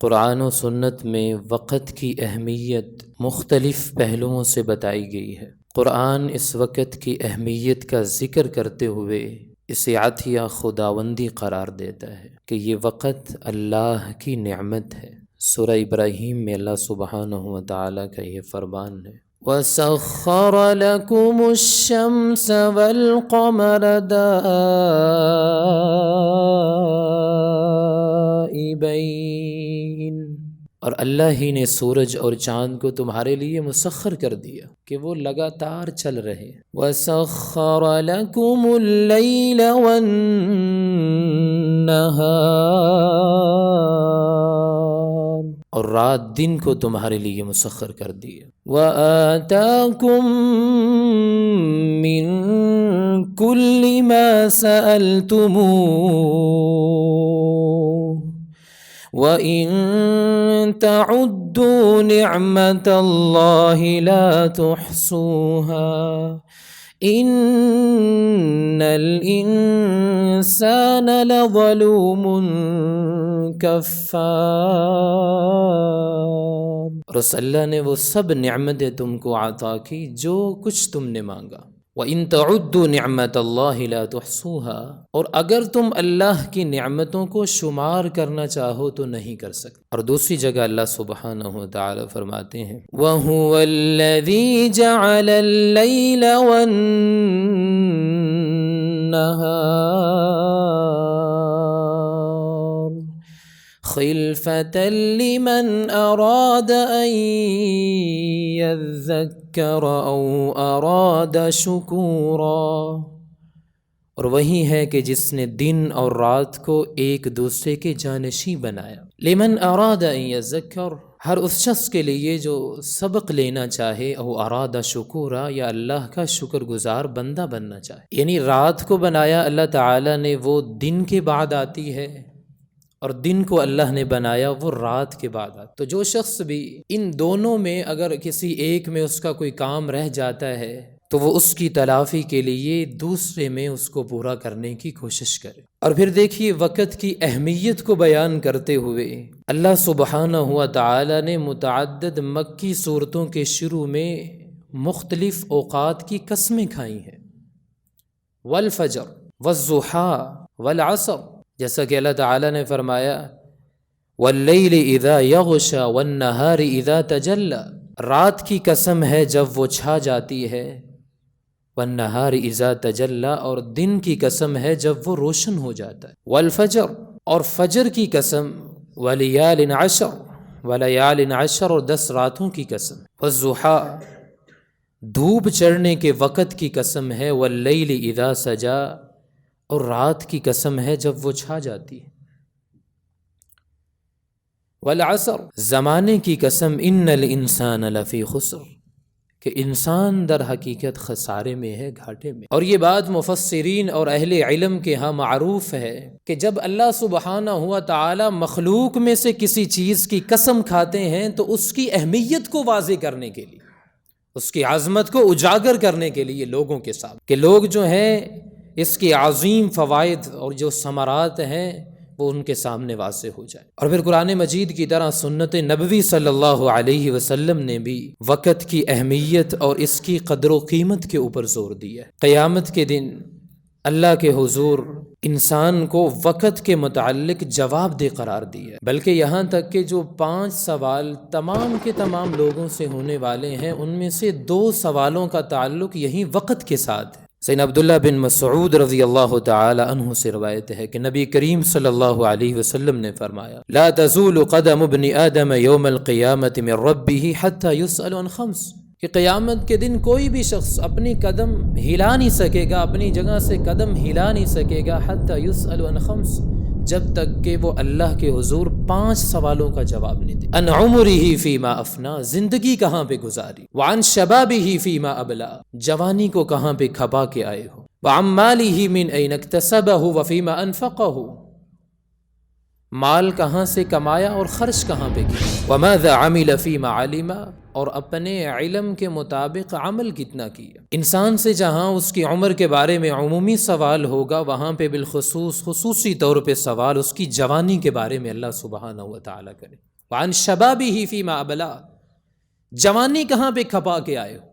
قرآن و سنت میں وقت کی اہمیت مختلف پہلوؤں سے بتائی گئی ہے۔ قرآن اس وقت کی اہمیت کا ذکر کرتے ہوئے اسے عطیہ خداوندی قرار دیتا ہے کہ یہ وقت اللہ کی نعمت ہے۔ سورہ ابراہیم میں اللہ سبحانہ و تعالیٰ کا یہ فرمان ہے، وَسَخَّرَ لَكُمُ الشَّمْسَ وَالْقَمَرَ دَائِبَيْنِ، اور اللہ ہی نے سورج اور چاند کو تمہارے لیے مسخر کر دیا کہ وہ لگاتار چل رہے۔ وَسَخَّرَ لَكُمُ اللَّيْلَ وَالنَّهَارَ، اور رات دن کو تمہارے لیے مسخر کر دیا۔ وَآتَاكُم مِّن كُلِّ مَا سَأَلْتُمُوهُ وَإِن تَعُدُّوا نِعْمَةَ اللَّهِ لَا تُحْصُوهَا إِنَّ الْإِنسَانَ لَظَلُومٌ کفار۔ اور اس اللہ نے وہ سب نعمتیں تم کو عطا کی جو کچھ تم نے مانگا۔ وَإِن تَعُدُّوا نِعْمَةَ اللَّهِ لَا تُحْصُوهَا، اور اگر تم اللہ کی نعمتوں کو شمار کرنا چاہو تو نہیں کر سکتے۔ اور دوسری جگہ اللہ سبحانہ و تعالی فرماتے ہیں، وَهُوَ الَّذِي جَعَلَ اللَّيْلَ وَالنَّهَارَ خِلْفَةً لِمَنْ أَرَادَ أَنْ يَذَّكَّرَ أَوْ أَرَادَ شُكُورًا، اور وہی ہے کہ جس نے دن اور رات کو ایک دوسرے کے جانشیں بنایا۔ لمن اراد ان یذکر، ہر اس شخص کے لیے جو سبق لینا چاہے، او اراد شکورا، یا اللہ کا شکر گزار بندہ بننا چاہے۔ یعنی رات کو بنایا اللہ تعالی نے، وہ دن کے بعد آتی ہے، اور دن کو اللہ نے بنایا وہ رات کے بعد آتا۔ تو جو شخص بھی ان دونوں میں اگر کسی ایک میں اس کا کوئی کام رہ جاتا ہے تو وہ اس کی تلافی کے لیے دوسرے میں اس کو پورا کرنے کی کوشش کرے۔ اور پھر دیکھیے وقت کی اہمیت کو بیان کرتے ہوئے اللہ سبحانہ و تعالی نے متعدد مکی صورتوں کے شروع میں مختلف اوقات کی قسمیں کھائی ہیں، والفجر والضحیٰ والعصر، جیسا کہ اللہ تعالی نے فرمایا واللیل اذا یغشی والنہار اذا تجلی، رات کی قسم ہے جب وہ چھا جاتی ہے، والنہار اذا تجلی، اور دن کی قسم ہے جب وہ روشن ہو جاتا ہے، والفجر، اور فجر کی قسم، ولیال عشر، ولیال عشر، اور 10 راتوں کی قسم، والضحیٰ، دھوپ چڑھنے کے وقت کی قسم ہے، واللیل اذا سجا، اور رات کی قسم ہے جب وہ چھا جاتی ہے، والعصر، زمانے کی قسم، ان الانسان لفی خسر، کہ انسان در حقیقت خسارے میں ہے، گھاٹے میں۔ اور یہ بات مفسرین اور اہل علم کے ہاں معروف ہے کہ جب اللہ سبحانہ ہوا تعالی مخلوق میں سے کسی چیز کی قسم کھاتے ہیں تو اس کی اہمیت کو واضح کرنے کے لیے، اس کی عظمت کو اجاگر کرنے کے لیے لوگوں کے ساتھ، کہ لوگ جو ہیں اس کے عظیم فوائد اور جو ثمرات ہیں وہ ان کے سامنے واضح ہو جائے۔ اور پھر قرآن مجید کی طرح سنت نبوی صلی اللہ علیہ وسلم نے بھی وقت کی اہمیت اور اس کی قدر و قیمت کے اوپر زور دیا ہے۔ قیامت کے دن اللہ کے حضور انسان کو وقت کے متعلق جواب دہ قرار دیا ہے، بلکہ یہاں تک کہ جو 5 سوال تمام کے تمام لوگوں سے ہونے والے ہیں، ان میں سے 2 سوالوں کا تعلق یہی وقت کے ساتھ ہے۔ سیدنا عبداللہ بن مسعود رضی اللہ تعالی عنہ سے روایت ہے کہ نبی کریم صلی اللہ علیہ وسلم نے فرمایا، لا تزول قدم ابن آدم یوم القیامت من ربہ حتی یسأل عن 5، کہ قیامت کے دن کوئی بھی شخص اپنی قدم ہلا نہیں سکے گا، اپنی جگہ سے قدم ہلا نہیں سکے گا، حتی یسأل عن 5، جب تک کہ وہ اللہ کے حضور 5 سوالوں کا جواب نہیں دے۔ ان عمرہ فیما افنا، زندگی کہاں پہ گزاری، وعن شبابہ فیما ابلا، جوانی کو کہاں پہ کھپا کے آئے ہو، وعن مالہ من این اکتسبہ وفیما انفقہ، مال کہاں سے کمایا اور خرچ کہاں پہ کیا، وماذا عمل فیما علم، اور اپنے علم کے مطابق عمل کتنا کیا۔ انسان سے جہاں اس کی عمر کے بارے میں عمومی سوال ہوگا، وہاں پہ بالخصوص خصوصی طور پہ سوال اس کی جوانی کے بارے میں اللہ سبحانہ و تعالیٰ کرے۔ وعن شبابہ فیما ابلا، جوانی کہاں پہ کھپا کے آئے ہو،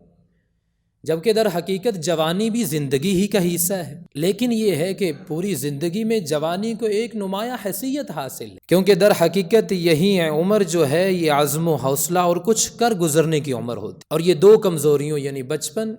جبکہ در حقیقت جوانی بھی زندگی ہی کا حصہ ہے، لیکن یہ ہے کہ پوری زندگی میں جوانی کو ایک نمایاں حیثیت حاصل ہے، کیونکہ در حقیقت یہی عمر جو ہے یہ عزم و حوصلہ اور کچھ کر گزرنے کی عمر ہوتی، اور یہ دو کمزوریوں یعنی بچپن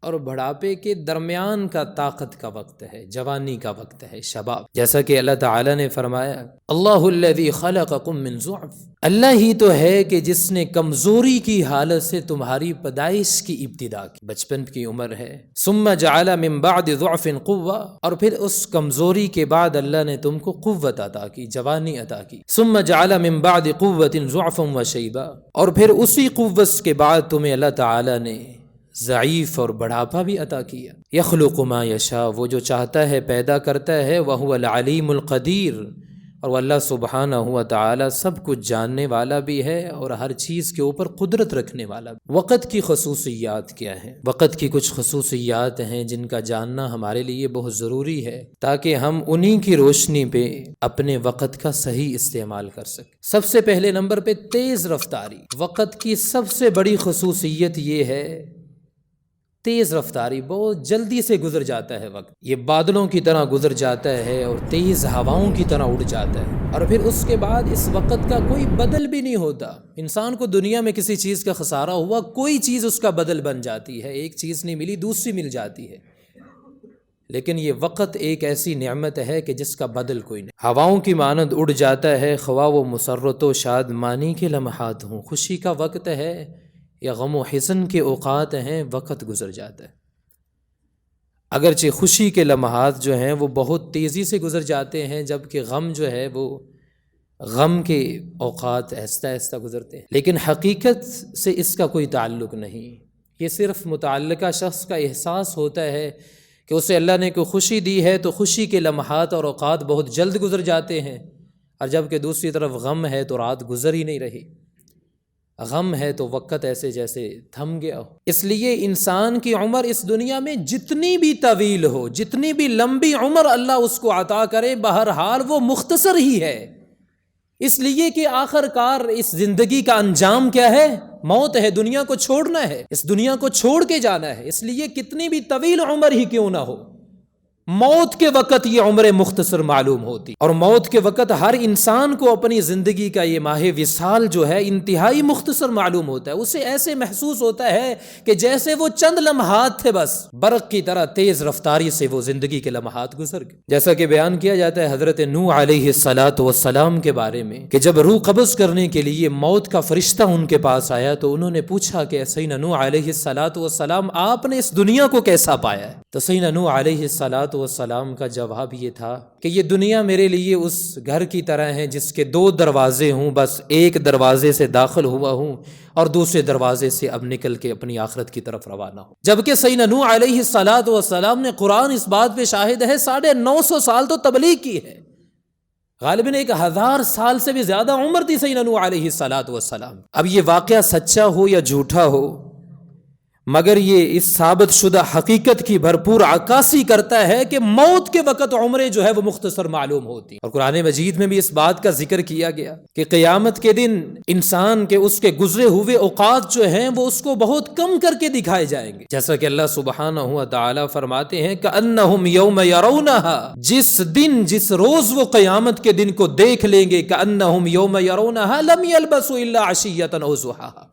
اور بڑھاپے کے درمیان کا طاقت کا وقت ہے، جوانی کا وقت ہے، شباب۔ جیسا کہ اللہ تعالیٰ نے فرمایا اللہ الذی خلقکم من ضعف، اللہ ہی تو ہے کہ جس نے کمزوری کی حالت سے تمہاری پیدائش کی ابتدا کی، بچپن کی عمر ہے، ثم جعل من بعد ضعف قوہ، اور پھر اس کمزوری کے بعد اللہ نے تم کو قوت عطا کی، جوانی عطا کی، ثم جعل من بعد قوت ضعفا وشیبا، اور پھر اسی قوت کے بعد تمہیں اللہ تعالیٰ نے ضعیف اور بڑھاپا بھی عطا کیا۔ یخلق ما یشاء، وہ جو چاہتا ہے پیدا کرتا ہے، وہو العلیم القدیر، اور وہ اللہ سبحانہ و تعالی سب کچھ جاننے والا بھی ہے اور ہر چیز کے اوپر قدرت رکھنے والا بھی۔ وقت کی خصوصیات کیا ہیں؟ وقت کی کچھ خصوصیات ہیں جن کا جاننا ہمارے لیے بہت ضروری ہے تاکہ ہم انہی کی روشنی پہ اپنے وقت کا صحیح استعمال کر سکیں۔ سب سے پہلے نمبر پہ تیز رفتاری۔ وقت کی سب سے بڑی خصوصیت یہ ہے تیز رفتاری، بہت جلدی سے گزر جاتا ہے وقت، یہ بادلوں کی طرح گزر جاتا ہے اور تیز ہواؤں کی طرح اڑ جاتا ہے، اور پھر اس کے بعد اس وقت کا کوئی بدل بھی نہیں ہوتا۔ انسان کو دنیا میں کسی چیز کا خسارہ ہوا، کوئی چیز اس کا بدل بن جاتی ہے، ایک چیز نہیں ملی دوسری مل جاتی ہے، لیکن یہ وقت ایک ایسی نعمت ہے کہ جس کا بدل کوئی نہیں، ہواؤں کی مانند اڑ جاتا ہے، خواہ وہ مسرت و شادمانی کے لمحات ہوں، خوشی کا وقت ہے یا غم و حزن کے اوقات ہیں، وقت گزر جاتا ہے۔ اگرچہ خوشی کے لمحات جو ہیں وہ بہت تیزی سے گزر جاتے ہیں، جبکہ غم جو ہے وہ غم کے اوقات آہستہ آہستہ گزرتے ہیں، لیکن حقیقت سے اس کا کوئی تعلق نہیں، یہ صرف متعلقہ شخص کا احساس ہوتا ہے کہ اسے اللہ نے کوئی خوشی دی ہے تو خوشی کے لمحات اور اوقات بہت جلد گزر جاتے ہیں، اور جبکہ دوسری طرف غم ہے تو رات گزر ہی نہیں رہی، غم ہے تو وقت ایسے جیسے تھم گیا ہو۔ اس لیے انسان کی عمر اس دنیا میں جتنی بھی طویل ہو، جتنی بھی لمبی عمر اللہ اس کو عطا کرے، بہرحال وہ مختصر ہی ہے، اس لیے کہ آخر کار اس زندگی کا انجام کیا ہے؟ موت ہے، دنیا کو چھوڑنا ہے، اس دنیا کو چھوڑ کے جانا ہے، اس لیے کتنی بھی طویل عمر ہی کیوں نہ ہو، موت کے وقت یہ عمر مختصر معلوم ہوتی، اور موت کے وقت ہر انسان کو اپنی زندگی کا یہ ماہ وصال جو ہے انتہائی مختصر معلوم ہوتا ہے، اسے ایسے محسوس ہوتا ہے کہ جیسے وہ چند لمحات تھے، بس برق کی طرح تیز رفتاری سے وہ زندگی کے لمحات گزر گئے۔ جیسا کہ بیان کیا جاتا ہے حضرت نوح علیہ السلام کے بارے میں کہ جب روح قبض کرنے کے لیے موت کا فرشتہ ان کے پاس آیا تو انہوں نے پوچھا کہ سیدنا نوح علیہ السلام آپ نے اس دنیا کو کیسا پایا ہے؟ تو سیدنا نوح علیہ السلام کا جواب یہ تھا کہ یہ دنیا میرے لیے اس گھر کی طرح ہے جس کے دو دروازے ہوں، بس ایک دروازے سے داخل ہوا ہوں اور دوسرے دروازے سے اب نکل کے اپنی آخرت کی طرف روانہ ہوں۔ جبکہ سیدنا نوح علیہ السلام نے قرآن اس بات پہ شاہد ہے 950 سال تو تبلیغ کی ہے، غالباً 1000 سال سے بھی زیادہ عمر تھی سیدنا نوح علیہ السلام۔ اب یہ واقعہ سچا ہو یا جھوٹا ہو، مگر یہ اس ثابت شدہ حقیقت کی بھرپور عکاسی کرتا ہے کہ موت کے وقت عمریں جو ہے وہ مختصر معلوم ہوتی، اور قرآن مجید میں بھی اس بات کا ذکر کیا گیا کہ قیامت کے دن انسان کے اس کے گزرے ہوئے اوقات جو ہیں وہ اس کو بہت کم کر کے دکھائے جائیں گے، جیسا کہ اللہ سبحانہ و تعالی فرماتے ہیں کأنہم یوم یرونہا، جس دن جس روز وہ قیامت کے دن کو دیکھ لیں گے، کأنہم یوم یرونہا لم یلبسوا الا عشیۃ او ضحاہا،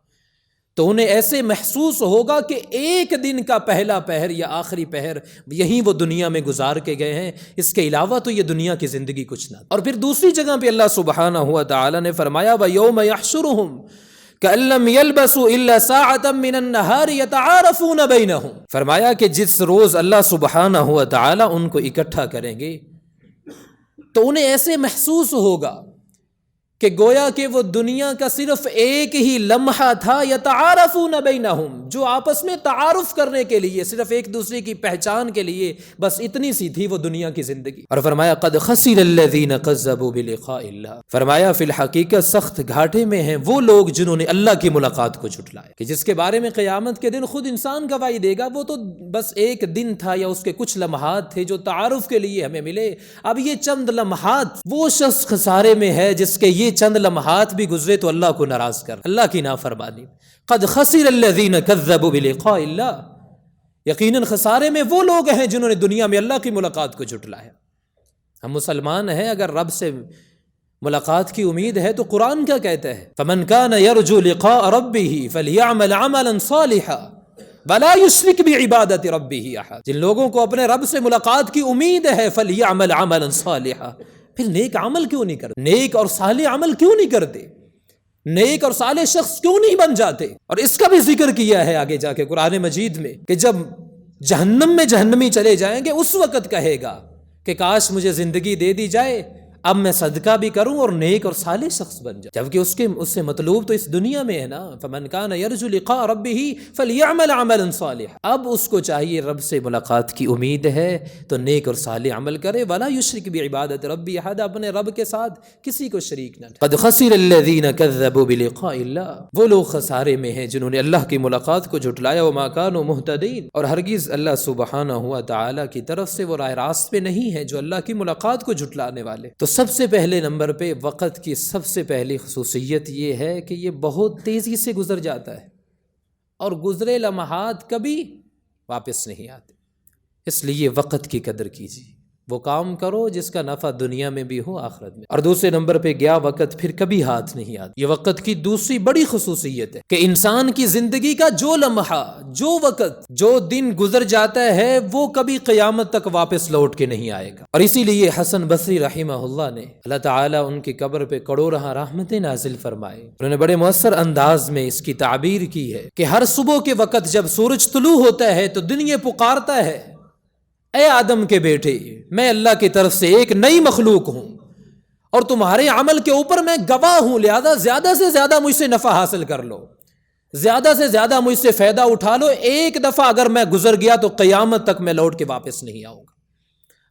تو انہیں ایسے محسوس ہوگا کہ ایک دن کا پہلا پہر یا آخری پہر یہیں وہ دنیا میں گزار کے گئے ہیں، اس کے علاوہ تو یہ دنیا کی زندگی کچھ نہ۔ اور پھر دوسری جگہ پہ اللہ سبحانہ و تعالی نے فرمایا وَيَوْمَ يَحْشُرُهُمْ كَأَن لَّمْ يَلْبَثُوا إِلَّا سَاعَةً مِّنَ النَّهَارِ يَتَعَارَفُونَ بَيْنَهُمْ، فرمایا کہ جس روز اللہ سبحانہ و تعالی ان کو اکٹھا کریں گے تو انہیں ایسے محسوس ہوگا کہ گویا کہ وہ دنیا کا صرف ایک ہی لمحہ تھا، یتعارفون بینہم، جو آپس میں تعارف کرنے کے لیے، صرف ایک دوسرے کی پہچان کے لیے، بس اتنی سی تھی وہ دنیا کی زندگی۔ اور فرمایا قد خسر الذین کذبوا بلقاء اللہ، فرمایا فی الحقیقت سخت گھاٹے میں ہیں وہ لوگ جنہوں نے اللہ کی ملاقات کو جھٹلایا، کہ جس کے بارے میں قیامت کے دن خود انسان گواہی دے گا وہ تو بس ایک دن تھا یا اس کے کچھ لمحات تھے جو تعارف کے لیے ہمیں ملے، اب یہ چند لمحات، وہ شخص خسارے میں ہے جس کے یہ چند لمحات بھی گزرے تو اللہ کو ناراض کر، اللہ کی نافرمانی۔ قد خسر الذین کذبوا بلقاء اللہ، یقیناً خسارے میں وہ لوگ ہیں جنہوں نے دنیا میں اللہ کی ملاقات کو جھٹلایا۔ ہم مسلمان ہیں، اگر رب سے ملاقات کی امید ہے تو قرآن کیا کہتا ہے؟ فمن کان یرجو لقاء ربہ فلیعمل عملا صالحا ولا یشرک بعبادۃ ربہ احد۔ جن لوگوں کو اپنے رب سے ملاقات کی امید ہے فلیعمل عملا صالحا، پھر نیک عمل کیوں نہیں کرتے؟ نیک اور صالح عمل کیوں نہیں کرتے؟ نیک اور صالح شخص کیوں نہیں بن جاتے؟ اور اس کا بھی ذکر کیا ہے آگے جا کے قرآن مجید میں کہ جب جہنم میں جہنمی چلے جائیں گے اس وقت کہے گا کہ کاش مجھے زندگی دے دی جائے، اب میں صدقہ بھی کروں اور نیک اور صالح شخص بن جاؤں، جبکہ اس سے مطلوب تو اس دنیا میں ہے نا۔ فمن کان یرجو لقاء ربہ فلیعمل عملا صالحا، اب اس کو چاہیے رب سے ملاقات کی امید ہے تو نیک اور صالح عمل کرے، ولا یشرک بعبادۃ ربہ احد، اپنے رب کے ساتھ کسی کو شریک نہ ٹھہرائے۔ قد خسر الذین کذبوا بلقاء اللہ، وہ لوگ خسارے میں ہیں جنہوں نے اللہ کی ملاقات کو جھٹلایا، وما کانوا مہتدین، اور ہرگز اللہ سبحانہ ہوا تعالی کی طرف سے وہ راہ راست پہ نہیں ہے جو اللہ کی ملاقات کو جھٹلانے والے۔ تو سب سے پہلے نمبر پہ وقت کی سب سے پہلی خصوصیت یہ ہے کہ یہ بہت تیزی سے گزر جاتا ہے اور گزرے لمحات کبھی واپس نہیں آتے، اس لیے وقت کی قدر کیجیے، وہ کام کرو جس کا نفع دنیا میں بھی ہو آخرت میں۔ اور دوسرے نمبر پہ گیا وقت پھر کبھی ہاتھ نہیں آتا، یہ وقت کی دوسری بڑی خصوصیت ہے کہ انسان کی زندگی کا جو لمحہ، جو وقت، جو دن گزر جاتا ہے وہ کبھی قیامت تک واپس لوٹ کے نہیں آئے گا۔ اور اسی لیے حسن بصری رحمہ اللہ نے، اللہ تعالیٰ ان کی قبر پہ کروڑہ رحمتیں نازل فرمائے، انہوں نے بڑے مؤثر انداز میں اس کی تعبیر کی ہے کہ ہر صبح کے وقت جب سورج طلوع ہوتا ہے تو دن یہ پکارتا ہے، اے آدم کے بیٹے، میں اللہ کی طرف سے ایک نئی مخلوق ہوں اور تمہارے عمل کے اوپر میں گواہ ہوں، لہذا زیادہ سے زیادہ مجھ سے نفع حاصل کر لو، زیادہ سے زیادہ مجھ سے فائدہ اٹھا لو، ایک دفعہ اگر میں گزر گیا تو قیامت تک میں لوٹ کے واپس نہیں آؤں گا۔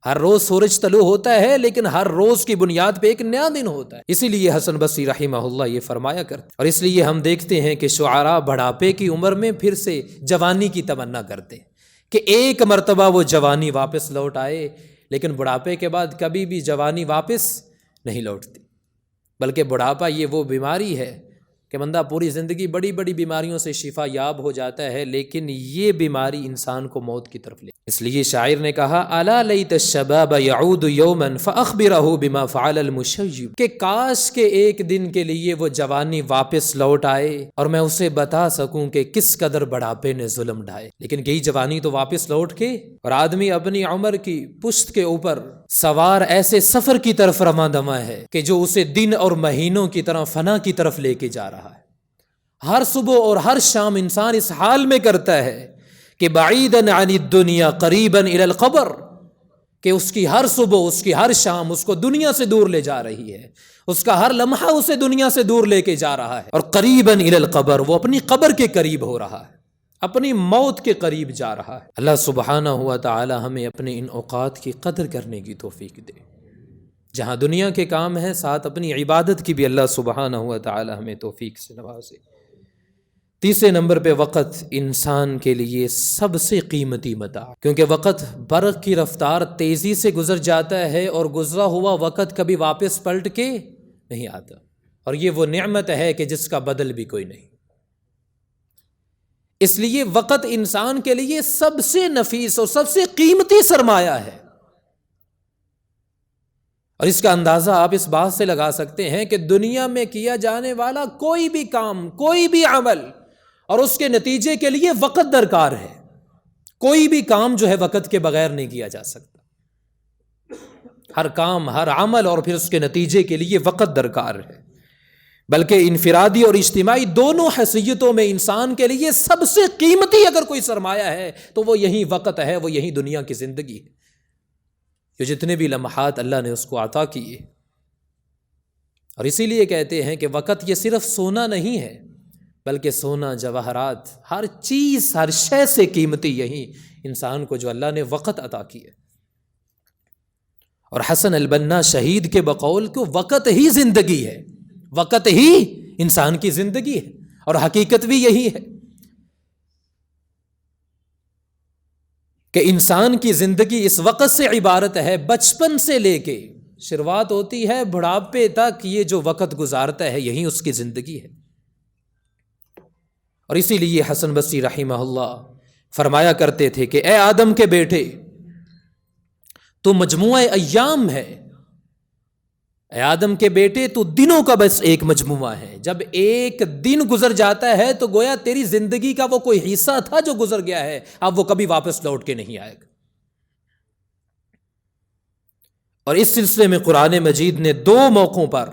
ہر روز سورج طلوع ہوتا ہے لیکن ہر روز کی بنیاد پہ ایک نیا دن ہوتا ہے، اسی لیے حسن بصری رحمہ اللہ یہ فرمایا کرتے، اور اس لیے ہم دیکھتے ہیں کہ شعراء بڑھاپے کی عمر میں پھر سے جوانی کی تمنا کرتے ہیں کہ ایک مرتبہ وہ جوانی واپس لوٹ آئے، لیکن بڑھاپے کے بعد کبھی بھی جوانی واپس نہیں لوٹتی، بلکہ بڑھاپا یہ وہ بیماری ہے کہ بندہ پوری زندگی بڑی بڑی بیماریوں سے شفا یاب ہو جاتا ہے، لیکن یہ بیماری انسان کو موت کی طرف لے۔ اس لیے شاعر نے کہا الا لیت الشباب یعود یوما فاخبرہ بما فعل المشیب، کہ کاش کے ایک دن کے لیے وہ جوانی واپس لوٹ آئے اور میں اسے بتا سکوں کہ کس قدر بڑھاپے نے ظلم ڈھائے، لیکن یہی جوانی تو واپس لوٹ کے اور آدمی اپنی عمر کی پشت کے اوپر سوار ایسے سفر کی طرف رواں دواں ہے کہ جو اسے دن اور مہینوں کی طرح فنا کی طرف لے کے جا رہا ہے۔ ہر صبح اور ہر شام انسان اس حال میں کرتا ہے کہ بعیداً عن الدنیا قریباً الی القبر، کہ اس کی ہر صبح، اس کی ہر شام اس کو دنیا سے دور لے جا رہی ہے، اس کا ہر لمحہ اسے دنیا سے دور لے کے جا رہا ہے، اور قریباً الی القبر، وہ اپنی قبر کے قریب ہو رہا ہے، اپنی موت کے قریب جا رہا ہے۔ اللہ سبحانہ ہوا تعالی ہمیں اپنے ان اوقات کی قدر کرنے کی توفیق دے، جہاں دنیا کے کام ہیں ساتھ اپنی عبادت کی بھی اللہ سبحانہ ہوا تعالی ہمیں توفیق سے نوازے۔ تیسرے نمبر پہ وقت انسان کے لیے سب سے قیمتی متاع، کیونکہ وقت برق کی رفتار تیزی سے گزر جاتا ہے اور گزرا ہوا وقت کبھی واپس پلٹ کے نہیں آتا، اور یہ وہ نعمت ہے کہ جس کا بدل بھی کوئی نہیں۔ اس لیے وقت انسان کے لیے سب سے نفیس اور سب سے قیمتی سرمایہ ہے، اور اس کا اندازہ آپ اس بات سے لگا سکتے ہیں کہ دنیا میں کیا جانے والا کوئی بھی کام، کوئی بھی عمل اور اس کے نتیجے کے لیے وقت درکار ہے، کوئی بھی کام جو ہے وقت کے بغیر نہیں کیا جا سکتا، ہر کام، ہر عمل اور پھر اس کے نتیجے کے لیے وقت درکار ہے، بلکہ انفرادی اور اجتماعی دونوں حیثیتوں میں انسان کے لیے سب سے قیمتی اگر کوئی سرمایہ ہے تو وہ یہی وقت ہے، وہ یہی دنیا کی زندگی ہے، جو جتنے بھی لمحات اللہ نے اس کو عطا کیے۔ اور اسی لیے کہتے ہیں کہ وقت یہ صرف سونا نہیں ہے، بلکہ سونا، جواہرات، ہر چیز، ہر شے سے قیمتی یہی انسان کو جو اللہ نے وقت عطا کیا۔ اور حسن البنا شہید کے بقول کو وقت ہی زندگی ہے، وقت ہی انسان کی زندگی ہے، اور حقیقت بھی یہی ہے کہ انسان کی زندگی اس وقت سے عبارت ہے، بچپن سے لے کے شروعات ہوتی ہے بڑھاپے تک، یہ جو وقت گزارتا ہے یہی اس کی زندگی ہے۔ اور اسی لیے حسن بصری رحمہ اللہ فرمایا کرتے تھے کہ اے آدم کے بیٹے، تو مجموعہ ایام ہے، اے آدم کے بیٹے تو دنوں کا بس ایک مجموعہ ہے۔ جب ایک دن گزر جاتا ہے تو گویا تیری زندگی کا وہ کوئی حصہ تھا جو گزر گیا ہے، اب وہ کبھی واپس لوٹ کے نہیں آئے گا۔ اور اس سلسلے میں قرآن مجید نے 2 موقعوں پر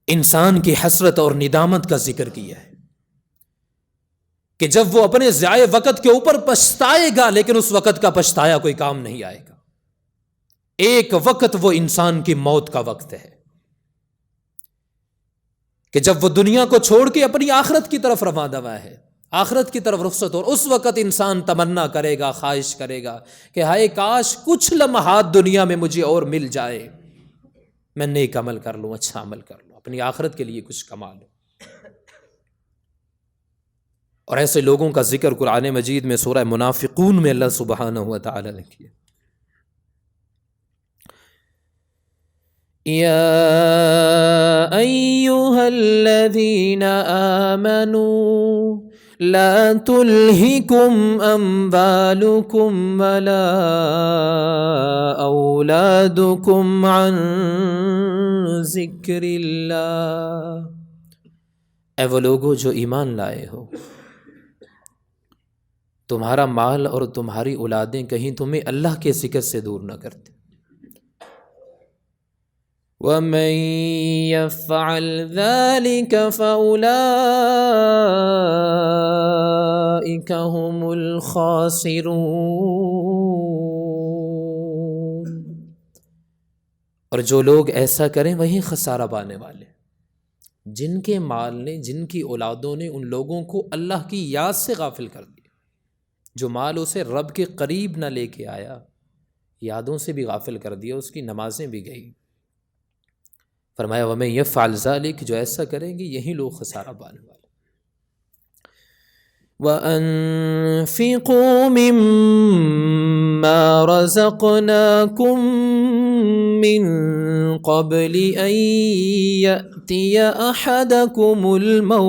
انسان کی حسرت اور ندامت کا ذکر کیا ہے کہ جب وہ اپنے ضائع وقت کے اوپر پچھتائے گا، لیکن اس وقت کا پچھتایا کوئی کام نہیں آئے گا۔ ایک وقت وہ انسان کی موت کا وقت ہے کہ جب وہ دنیا کو چھوڑ کے اپنی آخرت کی طرف روانہ ہے، آخرت کی طرف رخصت، اور اس وقت انسان تمنا کرے گا، خواہش کرے گا کہ ہائے کاش کچھ لمحات دنیا میں مجھے اور مل جائے، میں نیک عمل کر لوں، اچھا عمل کر لوں، اپنی آخرت کے لیے کچھ کما لوں۔ اور ایسے لوگوں کا ذکر قرآن مجید میں سورہ منافقون میں اللہ سبحانہ و تعالی نے کیا۔ یا ایھا الذین آمنوا لا تلہکم اموالکم ولا اولادکم عن ذکر اللہ، اے وہ لوگو جو ایمان لائے ہو، تمہارا مال اور تمہاری اولادیں کہیں تمہیں اللہ کے ذکر سے دور نہ کرتے۔ وَمَن يَفْعَلْ ذَلِكَ فَأُولَئِكَ هُمُ الْخَاسِرُونَ، اور جو لوگ ایسا کریں وہی خسارہ پانے والے، جن کے مال نے، جن کی اولادوں نے ان لوگوں کو اللہ کی یاد سے غافل کر دیا، جو مال اسے رب کے قریب نہ لے کے آیا، یادوں سے بھی غافل کر دیا، اس کی نمازیں بھی گئی۔ فرمایا وَمَن يَفْعَلْ ذَلِكَ، جو ایسا کریں گے یہی لوگ خسارہ پانے والے۔ وَأَنفِقُوا مِمَّا رَزَقْنَاكُم مِّن قَبْلِ أَن يَأْتِيَ أَحَدَكُمُ الْمَوْتُ،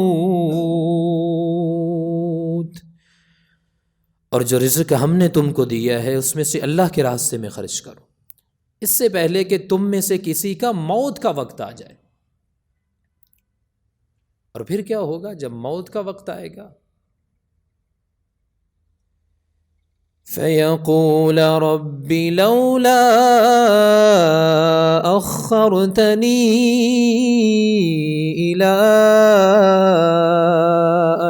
اور جو رزق ہم نے تم کو دیا ہے اس میں سے اللہ کے راستے میں خرچ کرو، اس سے پہلے کہ تم میں سے کسی کا موت کا وقت آ جائے۔ اور پھر کیا ہوگا جب موت کا وقت آئے گا؟ فَيَقُولَ رَبِّ لَوْلَا أَخَّرْتَنِي إِلَىٰ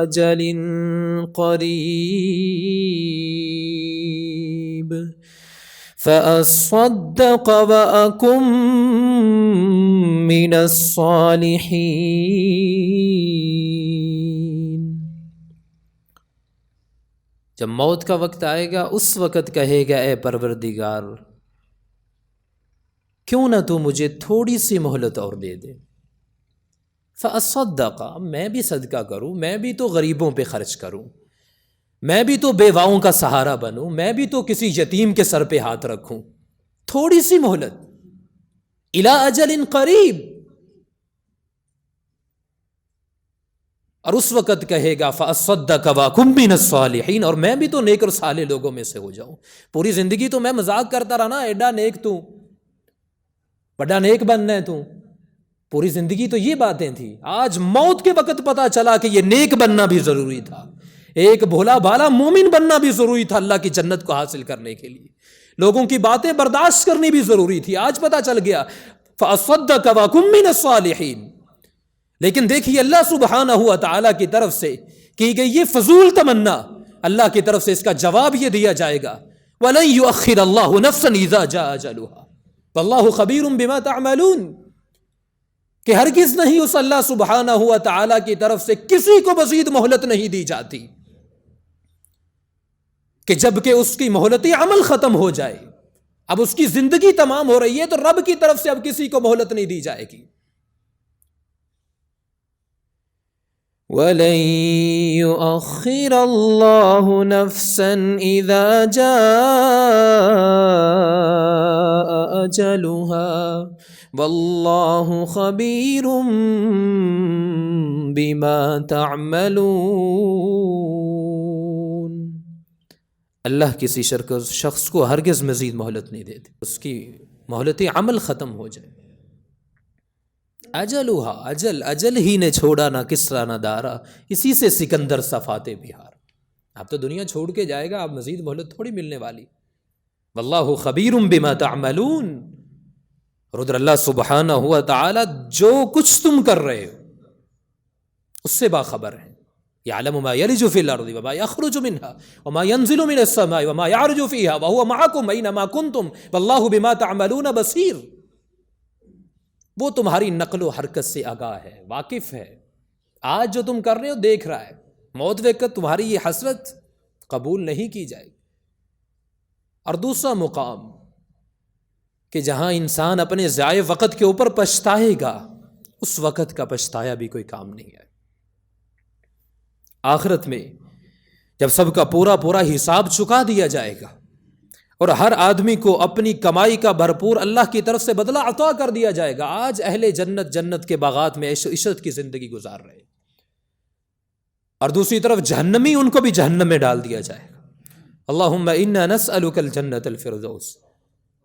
أَجَلٍ قَرِيبٍ فَأَصَّدَّقَ وَأَكُن مِّنَ الصَّالِحِينَ۔ جب موت کا وقت آئے گا اس وقت کہے گا اے پروردگار کیوں نہ تو مجھے تھوڑی سی مہلت اور دے دے، فَأَصَّدَّقَ، میں بھی صدقہ کروں، میں بھی تو غریبوں پہ خرچ کروں، میں بھی تو بیواؤں کا سہارا بنوں، میں بھی تو کسی یتیم کے سر پہ ہاتھ رکھوں، تھوڑی سی مہلت، اِلیٰ اجل قریب۔ اور اس وقت کہے گا فَأَصَّدَّقَ وَأَكُن مِّنَ الصَّالِحِينَ، اور میں بھی تو نیک اور صالح لوگوں میں سے ہو جاؤں۔ پوری زندگی تو میں مذاق کرتا رہا نا، ایڈا نیک تو، بڑا نیک بننا ہے تو، پوری زندگی تو یہ باتیں تھیں۔ آج موت کے وقت پتا چلا کہ یہ نیک بننا بھی ضروری تھا، ایک بھولا بھالا مومن بننا بھی ضروری تھا اللہ کی جنت کو حاصل کرنے کے لیے، لوگوں کی باتیں برداشت کرنی بھی ضروری تھی۔ آج پتا چل گیا فَأَصَّدَّقَ وَأَكُن مِّنَ الصَّالِحِينَ۔ لیکن دیکھیے اللہ سبحانہ ہوا تعالیٰ کی طرف سے کی گئی یہ فضول تمنا، اللہ کی طرف سے اس کا جواب یہ دیا جائے گا وَلَن يُؤَخِّرَ اللَّهُ نَفْسًا إِذَا جَاءَ أَجَلُهَا وَاللَّهُ خَبِيرٌ بِمَا تَعْمَلُونَ، کہ ہرگز نہیں اس اللہ سبحانہ ہوا تعالیٰ کی طرف سے کسی کو مزید مہلت نہیں دی جاتی کہ جب کہ اس کی مہلت عمل ختم ہو جائے، اب اس کی زندگی تمام ہو رہی ہے تو رب کی طرف سے اب کسی کو مہلت نہیں دی جائے گی۔ وَلَن يُؤَخِّرَ اللَّهُ نَفْسًا إِذَا جَاءَ أَجَلُهَا وَاللَّهُ خَبِيرٌ بِمَا تَعْمَلُونَ۔ اللہ کسی شخص کو ہرگز مزید مہلت نہیں دیتے، اس کی مہلت عمل ختم ہو جائے۔ اجل ہی نے چھوڑا نہ کسرا نہ دارا، اسی سے سکندر صفات بہار۔ اب تو دنیا چھوڑ کے جائے گا، اب مزید مہلت تھوڑی ملنے والی۔ واللہ خبیر بما تعملون، اور ادھر اللہ سبحانہ ہوا تعالی جو کچھ تم کر رہے ہو اس سے باخبر ہے۔ یعلم ما یلج فی الارض وما یخرج منها وما ينزل من السماء وما يعرج فیها وهو معکم اینما کنتم واللہ بما تعملون بصیر۔ وہ تمہاری نقل و حرکت سے آگاہ ہے، واقف ہے، آج جو تم کر رہے ہو دیکھ رہا ہے، موت وقت تمہاری یہ حسرت قبول نہیں کی جائے گی۔ اور دوسرا مقام کہ جہاں انسان اپنے ضائع وقت کے اوپر پچھتائے گا، اس وقت کا پچھتایا بھی کوئی کام نہیں ہے۔ آخرت میں جب سب کا پورا حساب چکا دیا جائے گا اور ہر آدمی کو اپنی کمائی کا بھرپور اللہ کی طرف سے بدلہ عطا کر دیا جائے گا، آج اہل جنت کے باغات میں عیش و عشرت کی زندگی گزار رہے ہیں، اور دوسری طرف جہنمی ان کو بھی جہنم میں ڈال دیا جائے گا۔ اللہم انا نسألک الجنۃ الفردوس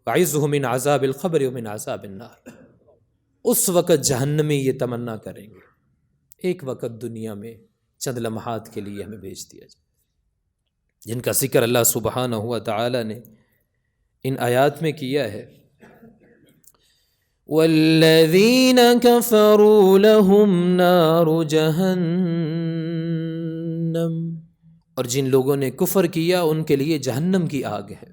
وعزہ من عذاب القبر ومن عذاب النار۔ اس وقت جہنمی یہ تمنا کریں گے، ایک وقت دنیا میں چند لمحات کے لیے ہمیں بھیج دیا جائے، جن کا ذکر اللہ سبحانہ ہوا تعالی نے ان آیات میں کیا ہے۔ والذین کفروا لهم نار جہنم، اور جن لوگوں نے کفر کیا ان کے لیے جہنم کی آگ ہے۔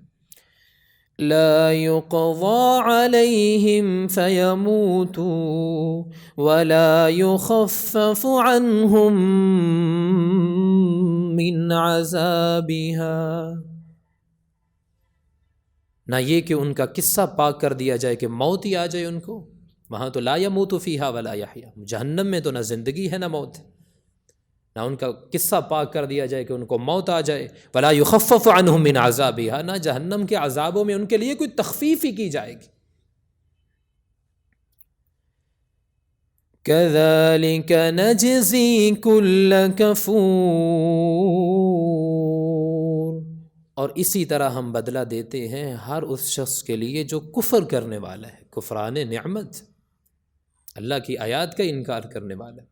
لا يقضى عليهم فيموتوا ولا يخفف عنهم من عذابها، نہ یہ کہ ان کا قصہ پاک کر دیا جائے کہ موت ہی آ جائے ان کو، وہاں تو لا يموت فيها ولا يحيا، جہنم میں تو نہ زندگی ہے نہ موت، نہ ان کا قصہ پاک کر دیا جائے کہ ان کو موت آ جائے، ولا يخفف عنهم من عذابها، نہ جہنم کے عذابوں میں ان کے لیے کوئی تخفیف ہی کی جائے گی۔ كذلك نجزي كل كفور، اور اسی طرح ہم بدلہ دیتے ہیں ہر اس شخص کے لیے جو کفر کرنے والا ہے، کفران نعمت، اللہ کی آیات کا انکار کرنے والا ہے۔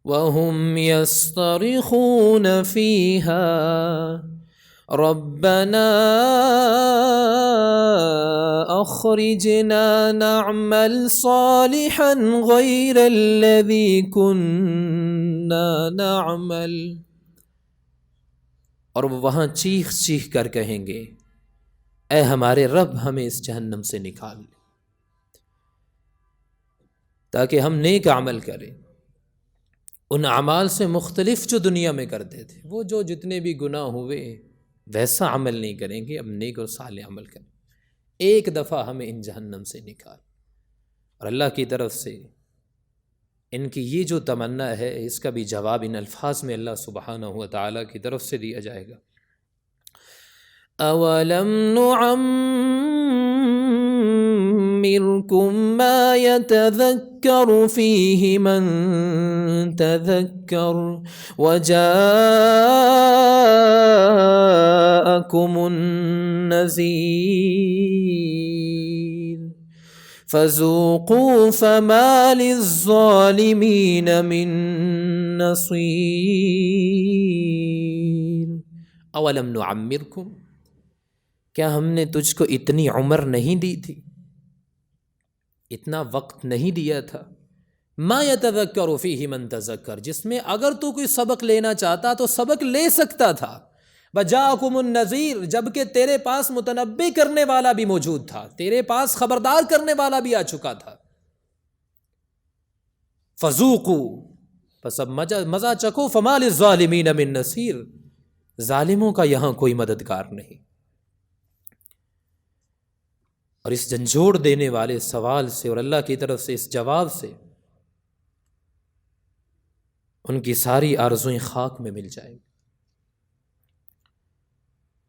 وَهُمْ يَصْطَرِخُونَ فِيهَا رَبَّنَا أَخْرِجْنَا نَعْمَلْ صَالِحًا غَيْرَ الَّذِي كُنَّا نَعْمَلْ، اور وہ وہاں چیخ چیخ کر کہیں گے، اے ہمارے رب ہمیں اس جہنم سے نکال لے، تاکہ ہم نیک عمل کریں، ان اعمال سے مختلف جو دنیا میں کرتے تھے، وہ جو جتنے بھی گناہ ہوئے ویسا عمل نہیں کریں گے، اب نیک اور صالح عمل کریں، ایک دفعہ ہمیں ان جہنم سے نکال۔ اور اللہ کی طرف سے ان کی یہ جو تمنا ہے، اس کا بھی جواب ان الفاظ میں اللہ سبحانہ و تعالیٰ کی طرف سے دیا جائے گا۔ اولم نعمرکم ما یتذکر فیہ من تذکر وجاءکم النذیر فذوقوا فما للظالمین من نصیر۔ اولم نعمرکم، کیا ہم نے تجھ کو اتنی عمر نہیں دی تھی، اتنا وقت نہیں دیا تھا؟ ما یتذکر فیہ من تذکر، جس میں اگر تو کوئی سبق لینا چاہتا تو سبق لے سکتا تھا، وجاءکم النذیر، جبکہ تیرے پاس متنبع کرنے والا بھی موجود تھا، تیرے پاس خبردار کرنے والا بھی آ چکا تھا۔ فذوقوا، پس اب مزہ چکھو، فما للظالمین من نصیر، ظالموں کا یہاں کوئی مددگار نہیں۔ اور اس جھنجھوڑ دینے والے سوال سے اور اللہ کی طرف سے اس جواب سے ان کی ساری آرزویں خاک میں مل جائیں گی۔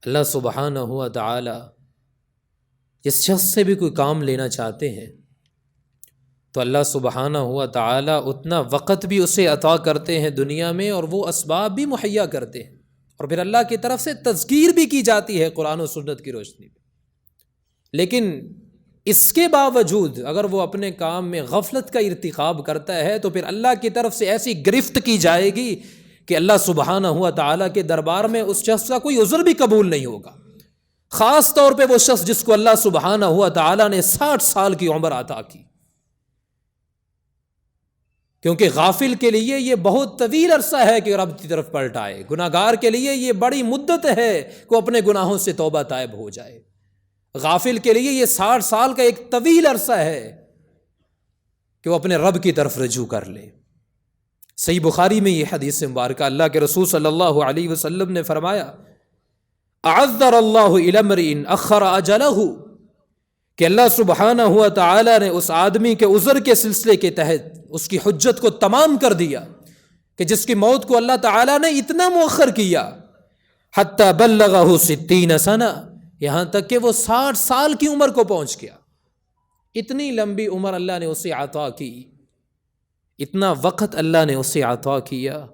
اللہ سبحانہ و تعالی جس شخص سے بھی کوئی کام لینا چاہتے ہیں تو اللہ سبحانہ و تعالی اتنا وقت بھی اسے عطا کرتے ہیں دنیا میں، اور وہ اسباب بھی مہیا کرتے ہیں، اور پھر اللہ کی طرف سے تذکیر بھی کی جاتی ہے قرآن و سنت کی روشنی میں۔ لیکن اس کے باوجود اگر وہ اپنے کام میں غفلت کا ارتکاب کرتا ہے تو پھر اللہ کی طرف سے ایسی گرفت کی جائے گی کہ اللہ سبحانہ و تعالیٰ کے دربار میں اس شخص کا کوئی عذر بھی قبول نہیں ہوگا، خاص طور پہ وہ شخص جس کو اللہ سبحانہ و تعالیٰ نے 60 سال کی عمر عطا کی، کیونکہ غافل کے لیے یہ بہت طویل عرصہ ہے کہ رب کی طرف پلٹ آئے، گناہ گار کے لیے یہ بڑی مدت ہے کہ وہ اپنے گناہوں سے توبہ تائب ہو جائے۔ غافل کے لیے یہ 60 سال کا ایک طویل عرصہ ہے کہ وہ اپنے رب کی طرف رجوع کر لے۔ صحیح بخاری میں یہ حدیث مبارکہ اللہ کے رسول صلی اللہ علیہ وسلم نے فرمایا، اعذر اللہ الی امرئ اخر اجلہ، کہ اللہ سبحانہ ہوا تعالی نے اس آدمی کے عذر کے سلسلے کے تحت اس کی حجت کو تمام کر دیا کہ جس کی موت کو اللہ تعالی نے اتنا مؤخر کیا، حتی بلغہ 60 سنہ، یہاں تک کہ وہ 60 سال کی عمر کو پہنچ گیا۔ اتنی لمبی عمر اللہ نے اسے عطا کی، اتنا وقت اللہ نے اسے عطا کیا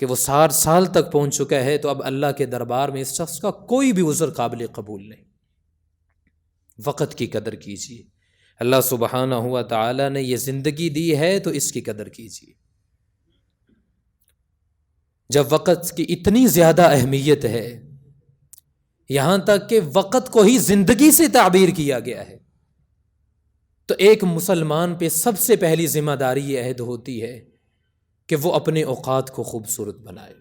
کہ وہ 60 سال تک پہنچ چکا ہے، تو اب اللہ کے دربار میں اس شخص کا کوئی بھی عذر قابل قبول نہیں۔ وقت کی قدر کیجیے، اللہ سبحانہ ہوا تعالی نے یہ زندگی دی ہے تو اس کی قدر کیجیے۔ جب وقت کی اتنی زیادہ اہمیت ہے، یہاں تک کہ وقت کو ہی زندگی سے تعبیر کیا گیا ہے، تو ایک مسلمان پہ سب سے پہلی ذمہ داری یہ عہد ہوتی ہے کہ وہ اپنے اوقات کو خوبصورت بنائے،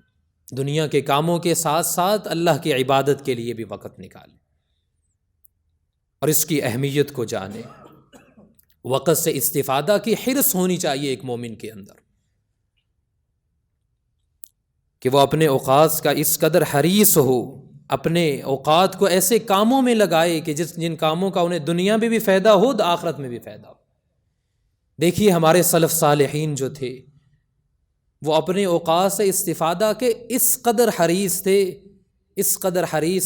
دنیا کے کاموں کے ساتھ ساتھ اللہ کی عبادت کے لیے بھی وقت نکالے اور اس کی اہمیت کو جانے۔ وقت سے استفادہ کی حرص ہونی چاہیے ایک مومن کے اندر کہ وہ اپنے اوقات کا اس قدر حریص ہو، اپنے اوقات کو ایسے کاموں میں لگائے کہ جن کاموں کا انہیں دنیا میں بھی فائدہ ہو تو آخرت میں بھی فائدہ ہو۔ دیکھیے ہمارے سلف صالحین جو تھے وہ اپنے اوقات سے استفادہ کے اس قدر حریص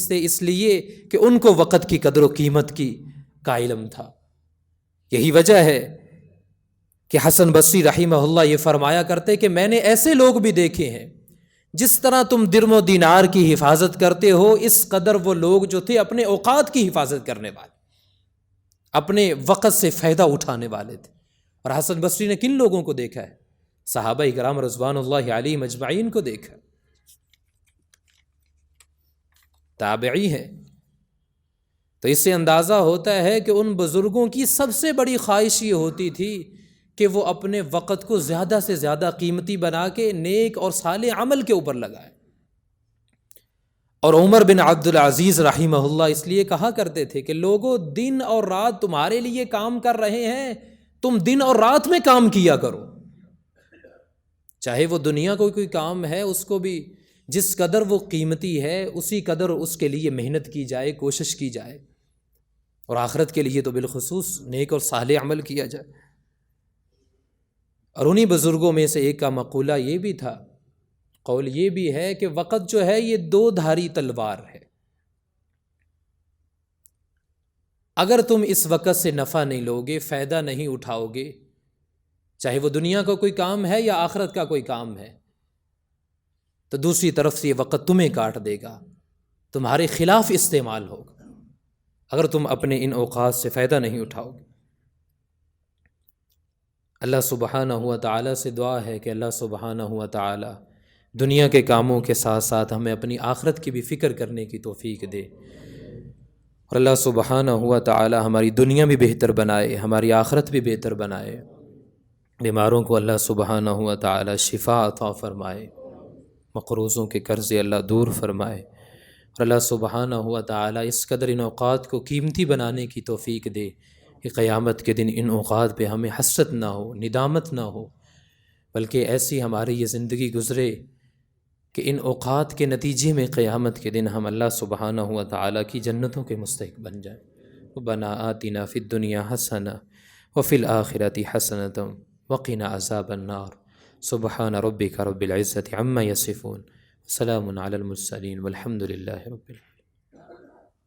تھے، اس لیے کہ ان کو وقت کی قدر و قیمت کا علم تھا۔ یہی وجہ ہے کہ حسن بصری رحمہ اللہ یہ فرمایا کرتے کہ میں نے ایسے لوگ بھی دیکھے ہیں جس طرح تم درم و دینار کی حفاظت کرتے ہو، اس قدر وہ لوگ جو تھے اپنے اوقات کی حفاظت کرنے والے، اپنے وقت سے فائدہ اٹھانے والے تھے۔ اور حسن بصری نے کن لوگوں کو دیکھا ہے؟ صحابہ کرام رضوان اللہ علیہم اجمعین کو دیکھا، تابعی ہے۔ تو اس سے اندازہ ہوتا ہے کہ ان بزرگوں کی سب سے بڑی خواہش یہ ہوتی تھی کہ وہ اپنے وقت کو زیادہ سے زیادہ قیمتی بنا کے نیک اور صالح عمل کے اوپر لگائے۔ اور عمر بن عبد العزیز رحمہ اللہ اس لیے کہا کرتے تھے کہ لوگوں، دن اور رات تمہارے لیے کام کر رہے ہیں، تم دن اور رات میں کام کیا کرو، چاہے وہ دنیا کو کوئی کام ہے اس کو بھی جس قدر وہ قیمتی ہے اسی قدر اس کے لیے محنت کی جائے، کوشش کی جائے، اور آخرت کے لیے تو بالخصوص نیک اور صالح عمل کیا جائے۔ اور انہی بزرگوں میں سے ایک کا مقولہ یہ بھی تھا، قول یہ بھی ہے کہ وقت جو ہے یہ 2 دھاری تلوار ہے، اگر تم اس وقت سے نفع نہیں لوگے، فائدہ نہیں اٹھاؤ گے، چاہے وہ دنیا کا کوئی کام ہے یا آخرت کا کوئی کام ہے، تو دوسری طرف سے یہ وقت تمہیں کاٹ دے گا، تمہارے خلاف استعمال ہوگا اگر تم اپنے ان اوقات سے فائدہ نہیں اٹھاؤ گے۔ اللہ سبحانہ ہوا تعالیٰ سے دعا ہے کہ اللہ سبحانہ ہوا تعالیٰ دنیا کے کاموں کے ساتھ ساتھ ہمیں اپنی آخرت کی بھی فکر کرنے کی توفیق دے، اور اللہ سبحانہ ہوا تعالیٰ ہماری دنیا بھی بہتر بنائے، ہماری آخرت بھی بہتر بنائے۔ بیماروں کو اللہ سبحانہ ہوا تعالیٰ شفا عطا فرمائے، مقروضوں کے قرض اللہ دور فرمائے، اور اللہ سبحانہ ہوا تعالیٰ اس قدر ان اوقات کو قیمتی بنانے کی توفیق دے کہ قیامت کے دن ان اوقات پہ ہمیں حسرت نہ ہو، ندامت نہ ہو، بلکہ ایسی ہماری یہ زندگی گزرے کہ ان اوقات کے نتیجے میں قیامت کے دن ہم اللہ سبحانہ ہوا تعالیٰ کی جنتوں کے مستحق بن جائیں۔ ربنا آتنا فی الدنیا حسنہ وفی الآخرۃ حسنۃ وقنا عذاب النار سبحان ربك رب العزة عما يصفون وسلام على المرسلين والحمد لله رب العالمين.